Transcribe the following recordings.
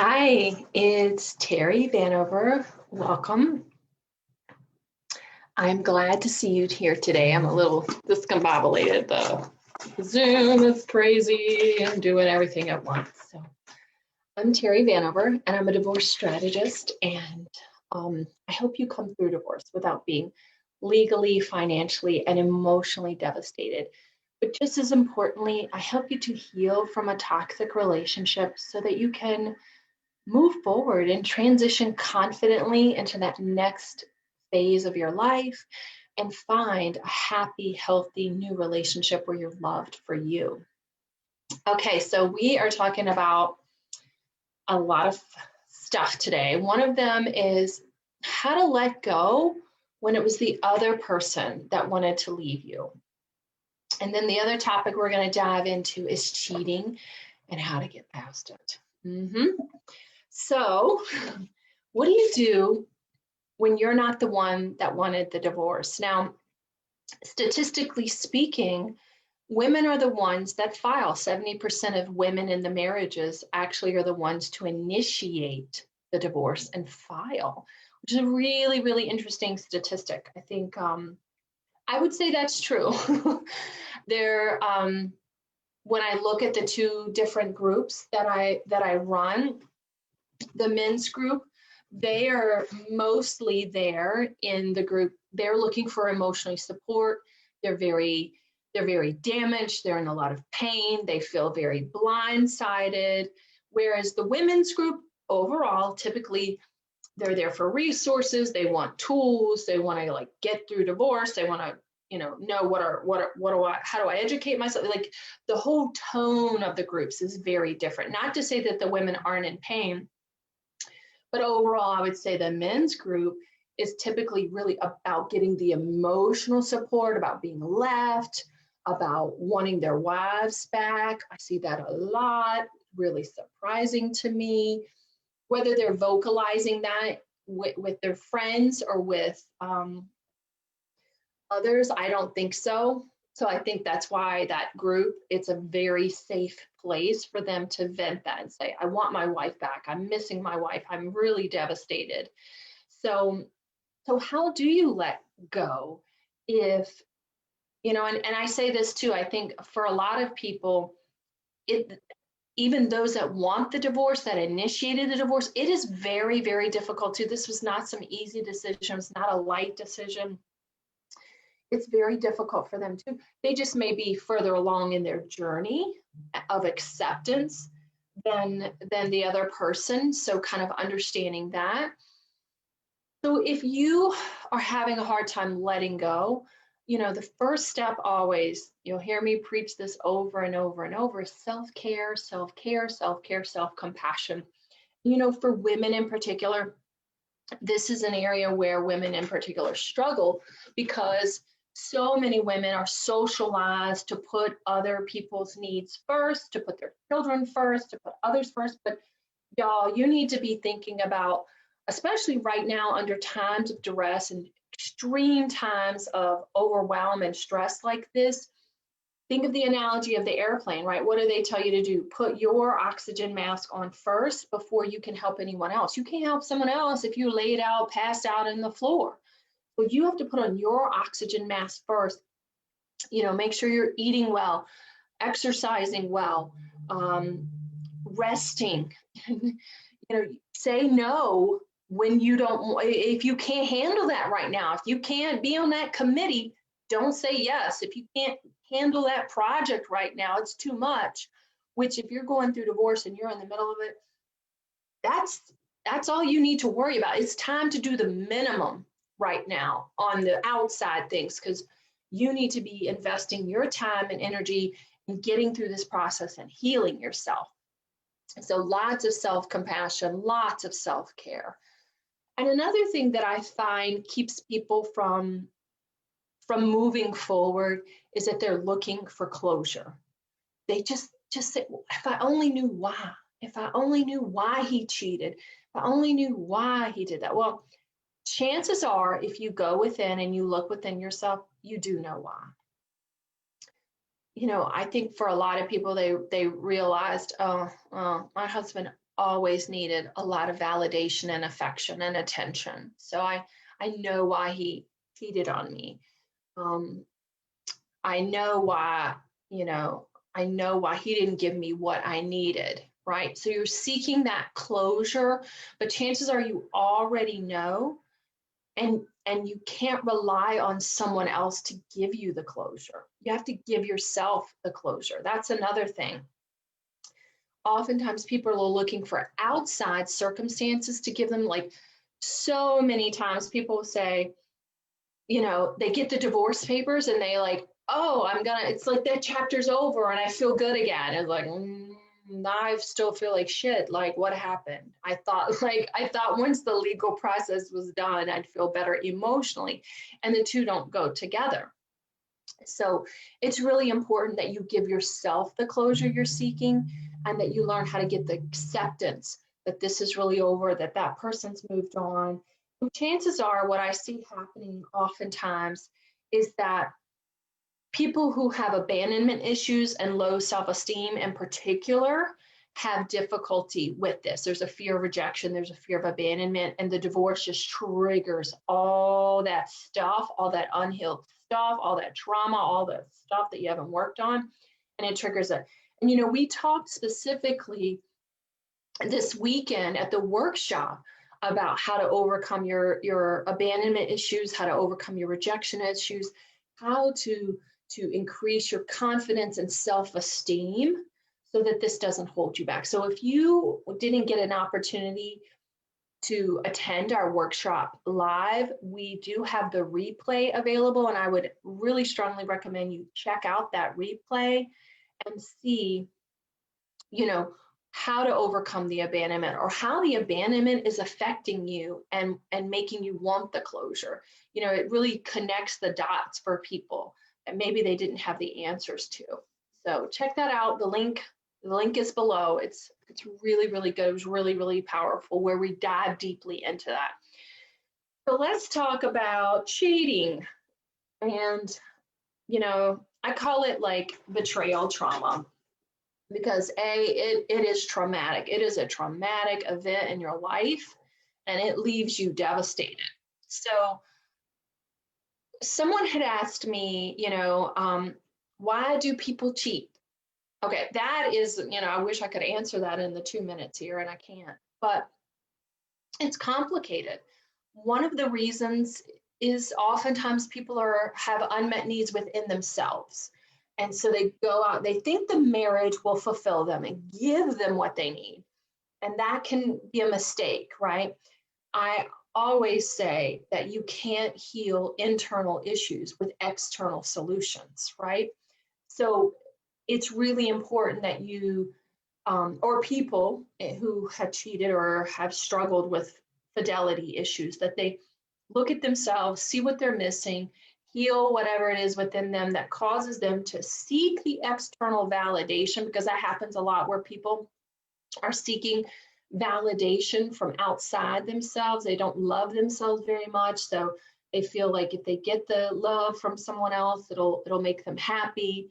Hi, it's Terry Vanover. Welcome. I'm glad to see you here today. I'm a little discombobulated. The Zoom is crazy and doing everything at once. So I'm Terry Vanover, and I'm a divorce strategist. And I help you come through divorce without being legally, financially, and emotionally devastated. But just as importantly, I help you to heal from a toxic relationship so that you can move forward and transition confidently into that next phase of your life and find a happy, healthy new relationship where you're loved for you. Okay, so we are talking about a lot of stuff today. One of them is how to let go when it was the other person that wanted to leave you. And then the other topic we're going to dive into is cheating and how to get past it. So, what do you do when you're not the one that wanted the divorce? Now, statistically speaking, women are the ones that file. 70% of women in the marriages actually are the ones to initiate the divorce and file, which is a really, really interesting statistic. I think I would say that's true. there, when I look at the two different groups that I run, the men's group, they are mostly there in the group. They're looking for emotional support. They're very they're very damaged. They're in a lot of pain. They feel very blindsided. Whereas the women's group overall, typically they're there for resources. They want tools. They want to like get through divorce. They want to know what do I how do I educate myself, like the whole tone of the groups is very different. Not to say that the women aren't in pain, but overall, I would say the men's group is typically really about getting the emotional support, about being left, about wanting their wives back. I see that a lot, really surprising to me. Whether they're vocalizing that with their friends or with others, I don't think so. So I think that's why that group, it's a very safe place for them to vent that and say, I want my wife back. I'm missing my wife. I'm really devastated. So so how do you let go if, and I say this too, I think for a lot of people, it even those that want the divorce, that initiated the divorce, it is very, very difficult too. This was not some easy decision. It's not a light decision. It's very difficult for them too. They just may be further along in their journey of acceptance than the other person. So kind of understanding that. So if you are having a hard time letting go, the first step always, you'll hear me preach this over and over and over, is self-care, self-care, self-care, self-compassion. For women in particular, this is an area where women in particular struggle because so many women are socialized to put other people's needs first, to put their children first, to put others first. But y'all, you need to be thinking about, especially right now under times of duress and extreme times of overwhelm and stress like this. Think of the analogy of the airplane, right? What do they tell you to do? Put your oxygen mask on first before you can help anyone else. You can't help someone else if you're laid out, passed out in the floor. So you have to put on your oxygen mask first. Make sure you're eating well, exercising well, resting. Say no when you don't, if you can't handle that right now. If you can't be on that committee, don't say yes. If you can't handle that project right now, it's too much. Which, if you're going through divorce and you're in the middle of it, that's all you need to worry about. It's time to do the minimum right now on the outside things, because you need to be investing your time and energy in getting through this process and healing yourself. So lots of self-compassion, lots of self-care. And another thing that I find keeps people from moving forward is that they're looking for closure. They just say, well, if I only knew why, if I only knew why he cheated, if I only knew why he did that. Well, chances are, if you go within and you look within yourself, you do know why. I think for a lot of people, they realized, oh, my husband always needed a lot of validation and affection and attention. So I know why he cheated on me. Um, I know why, you know, I know why he didn't give me what I needed, right? So you're seeking that closure, but chances are you already know, and you can't rely on someone else to give you the closure. You have to give yourself the closure. That's another thing. Oftentimes people are looking for outside circumstances to give them, like, so many times people say, they get the divorce papers and they like, oh, it's like that chapter's over and I feel good again. It's like, I still feel like shit. Like, what happened? I thought once the legal process was done, I'd feel better emotionally. And the two don't go together. So it's really important that you give yourself the closure you're seeking, and that you learn how to get the acceptance that this is really over, that that person's moved on. And chances are, what I see happening oftentimes is that people who have abandonment issues and low self-esteem in particular have difficulty with this. There's a fear of rejection, there's a fear of abandonment, and the divorce just triggers all that stuff, all that unhealed stuff, all that trauma, all the stuff that you haven't worked on, and it triggers it. And we talked specifically this weekend at the workshop about how to overcome your abandonment issues, how to overcome your rejection issues, how to increase your confidence and self-esteem so that this doesn't hold you back. So if you didn't get an opportunity to attend our workshop live, we do have the replay available, and I would really strongly recommend you check out that replay and see, you know, how to overcome the abandonment, or how the abandonment is affecting you and making you want the closure. It really connects the dots for people that maybe they didn't have the answers to. So check that out. The link is below. It's really, really good. It was really, really powerful, where we dive deeply into that. So let's talk about cheating. And I call it like betrayal trauma, because it is traumatic. It is a traumatic event in your life, and it leaves you devastated. So someone had asked me, why do people cheat? Okay, that is, I wish I could answer that in the 2 minutes here, and I can't, but it's complicated. One of the reasons is oftentimes people have unmet needs within themselves. And so they go out, they think the marriage will fulfill them and give them what they need. And that can be a mistake, right? I always say that you can't heal internal issues with external solutions, right? So it's really important that you, or people who have cheated or have struggled with fidelity issues, that they look at themselves, see what they're missing, heal whatever it is within them that causes them to seek the external validation, because that happens a lot, where people are seeking validation from outside themselves. They don't love themselves very much, so they feel like if they get the love from someone else, it'll make them happy.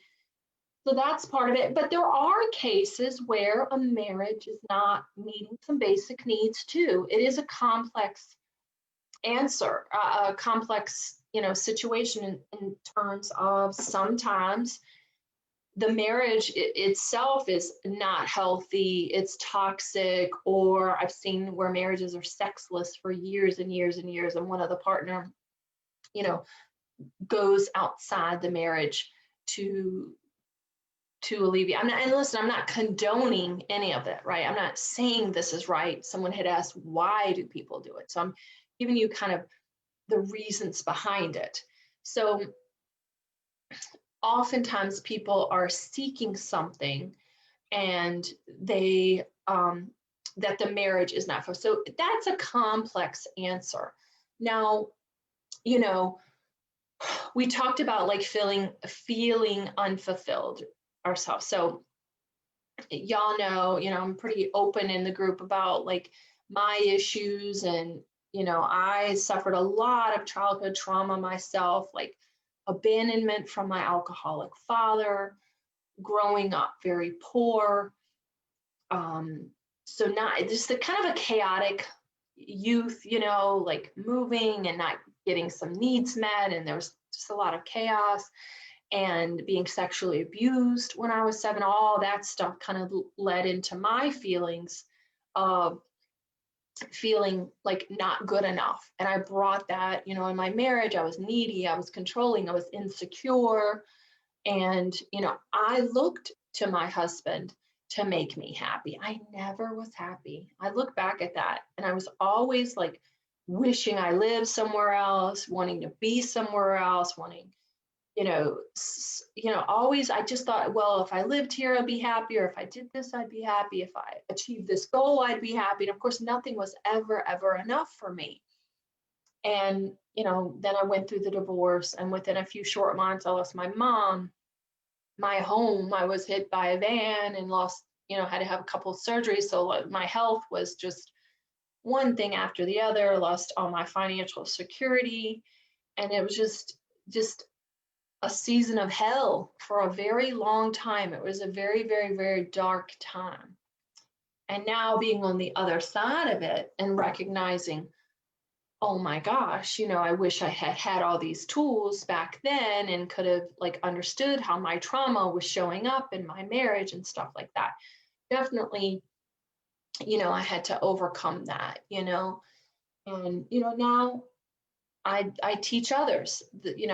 So that's part of it. But there are cases where a marriage is not meeting some basic needs too. It is a complex answer, a complex, situation in terms of sometimes the marriage itself is not healthy, it's toxic, or I've seen where marriages are sexless for years and years and years, and one of the partner, goes outside the marriage to alleviate. I'm not condoning any of it, right? I'm not saying this is right. Someone had asked, why do people do it? So I'm giving you kind of the reasons behind it. So oftentimes people are seeking something, and they that the marriage is not for. So that's a complex answer. Now, we talked about like feeling unfulfilled ourselves. So y'all know, I'm pretty open in the group about like my issues, and I suffered a lot of childhood trauma myself, like abandonment from my alcoholic father, growing up very poor, So not just the kind of a chaotic youth, you know, like moving and not getting some needs met, and there was just a lot of chaos, and being sexually abused when I was 7. All that stuff kind of led into my feelings of feeling like not good enough. And I brought that, you know, in my marriage. I was needy, I was controlling, I was insecure. And, you know, I looked to my husband to make me happy. I never was happy. I look back at that and I was always like wishing I lived somewhere else, wanting to be somewhere else, wanting, always I just thought, well, if I lived here, I'd be happy, or if I did this, I'd be happy, if I achieved this goal, I'd be happy. And of course, nothing was ever enough for me. And, then I went through the divorce, and within a few short months, I lost my mom, my home. I was hit by a van and lost, had to have a couple of surgeries. So my health was just one thing after the other, lost all my financial security. And it was just a season of hell for a very long time. It was a very dark time. And now being on the other side of it and recognizing, oh my gosh, I wish I had had all these tools back then and could have like understood how my trauma was showing up in my marriage and stuff like that. Definitely, I had to overcome that, and, now I teach others,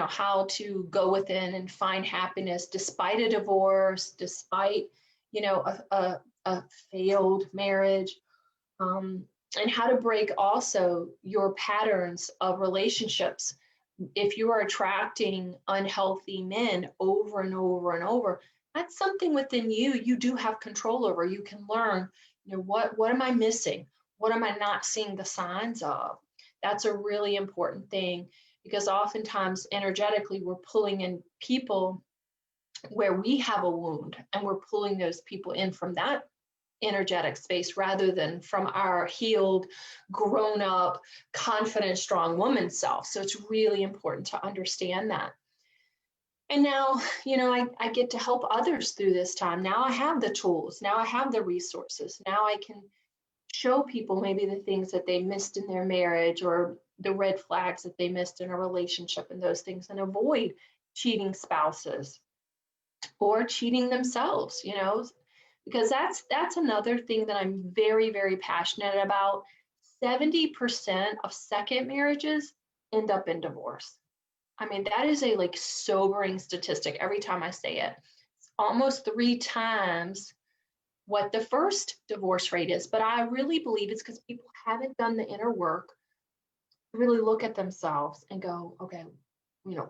how to go within and find happiness despite a divorce, despite, a failed marriage, and how to break also your patterns of relationships. If you are attracting unhealthy men over and over and over, that's something within you do have control over. You can learn, what am I missing? What am I not seeing the signs of? That's a really important thing, because oftentimes energetically we're pulling in people where we have a wound, and we're pulling those people in from that energetic space rather than from our healed, grown up, confident, strong woman self. So it's really important to understand that. And now, I get to help others through this time. Now I have the tools, now I have the resources, now I can show people maybe the things that they missed in their marriage, or the red flags that they missed in a relationship, and those things, and avoid cheating spouses or cheating themselves, because that's another thing that I'm very passionate about. 70% of second marriages end up in divorce. I mean, that is a like sobering statistic every time I say it. It's almost 3 times what the first divorce rate is. But I really believe it's because people haven't done the inner work to really look at themselves and go, okay,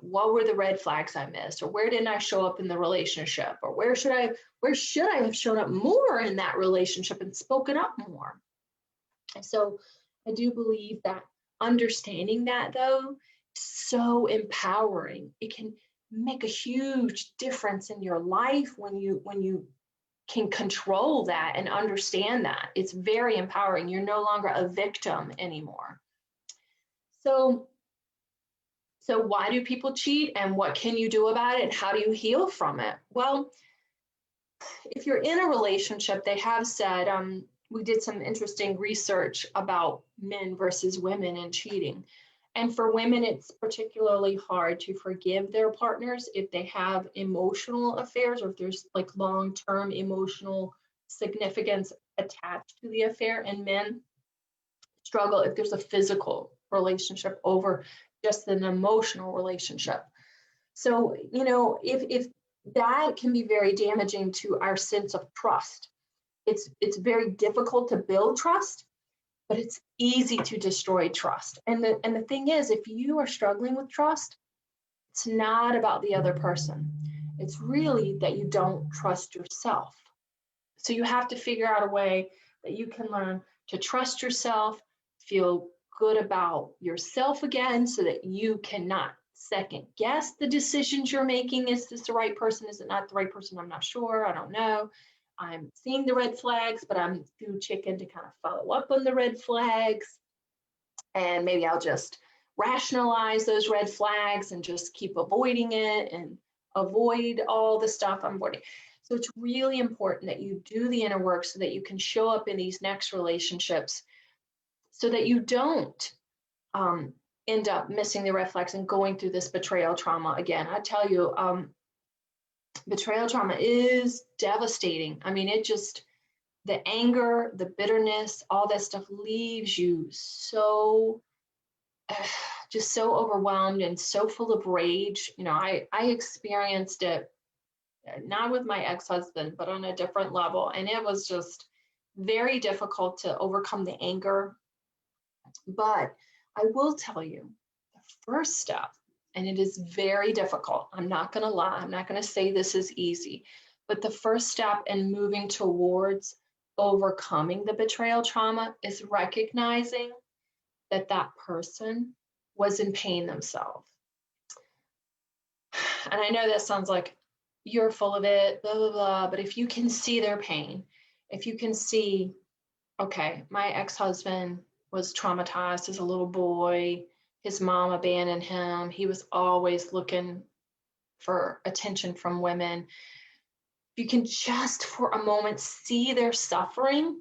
what were the red flags I missed, or where didn't I show up in the relationship, or where should I have shown up more in that relationship and spoken up more? And so I do believe that understanding that, though, is so empowering. It can make a huge difference in your life when you can control that and understand that. It's very empowering. You're no longer a victim anymore. So why do people cheat, and what can you do about it, and how do you heal from it? Well, if you're in a relationship, they have said, we did some interesting research about men versus women and cheating. And for women, it's particularly hard to forgive their partners if they have emotional affairs, or if there's like long-term emotional significance attached to the affair. And men struggle if there's a physical relationship over just an emotional relationship. So, if that can be very damaging to our sense of trust. It's very difficult to build trust, but it's easy to destroy trust. And the thing is, if you are struggling with trust, it's not about the other person. It's really that you don't trust yourself. So you have to figure out a way that you can learn to trust yourself, feel good about yourself again, so that you cannot second guess the decisions you're making. Is this the right person? Is it not the right person? I'm not sure. I don't know. I'm seeing the red flags, but I'm too chicken to kind of follow up on the red flags. And maybe I'll just rationalize those red flags and just keep avoiding it and avoid all the stuff I'm avoiding. So it's really important that you do the inner work so that you can show up in these next relationships so that you don't um, end up missing the red flags and going through this betrayal trauma again. I tell you, betrayal trauma is devastating. I mean, it just, the anger, the bitterness, all that stuff leaves you so just so overwhelmed and so full of rage. You know, I experienced it not with my ex-husband, but on a different level. And it was just very difficult to overcome the anger. But I will tell you the first step, and it is very difficult. I'm not going to lie. I'm not going to say this is easy, but the first step in moving towards overcoming the betrayal trauma is recognizing that that person was in pain themselves. And I know that sounds like you're full of it, blah, blah, blah. But if you can see their pain, if you can see, okay, my ex husband was traumatized as a little boy, his mom abandoned him, he was always looking for attention from women. If you can just for a moment see their suffering,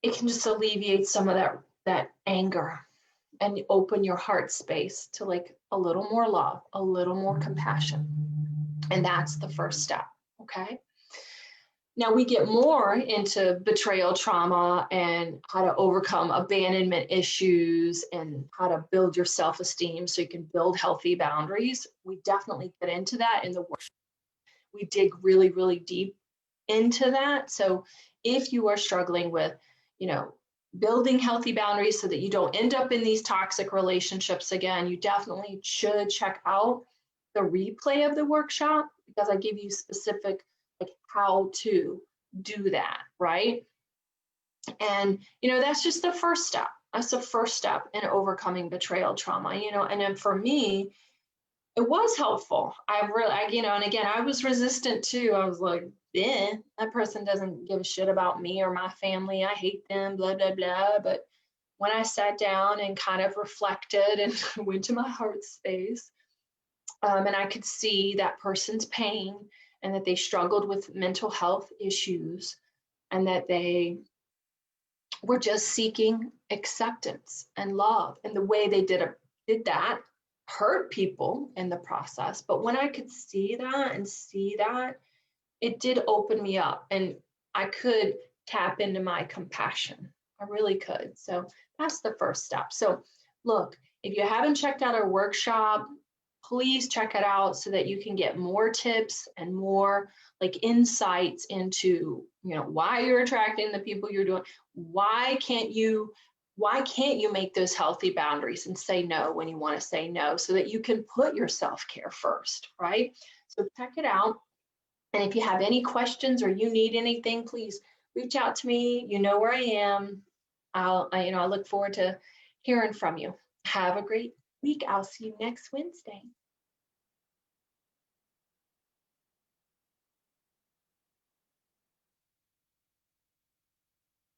it can just alleviate some of that anger and open your heart space to like a little more love, a little more compassion. And that's the first step. Okay. Now we get more into betrayal trauma and how to overcome abandonment issues and how to build your self-esteem so you can build healthy boundaries. We definitely get into that in the work. We dig really, really deep into that. So if you are struggling with, you know, building healthy boundaries so that you don't end up in these toxic relationships again, you definitely should check out the replay of the workshop because I give you specific like how to do that, right? And that's just the first step. That's the first step in overcoming betrayal trauma, and then for me, it was helpful. And again, I was resistant too. I was like, eh, that person doesn't give a shit about me or my family. I hate them, blah, blah, blah. But when I sat down and kind of reflected and went to my heart space, and I could see that person's pain and that they struggled with mental health issues and that they were just seeking acceptance and love. And the way they did that hurt people in the process. But when I could see that and see that, it did open me up and I could tap into my compassion. I really could. So that's the first step. So look, if you haven't checked out our workshop, please check it out so that you can get more tips and more like insights into why you're attracting the people you're doing. Why can't you make those healthy boundaries and say no when you want to say no so that you can put your self-care first, right? So check it out. And if you have any questions or you need anything, please reach out to me. You know where I am. I look forward to hearing from you. Have a great week. I'll see you next Wednesday.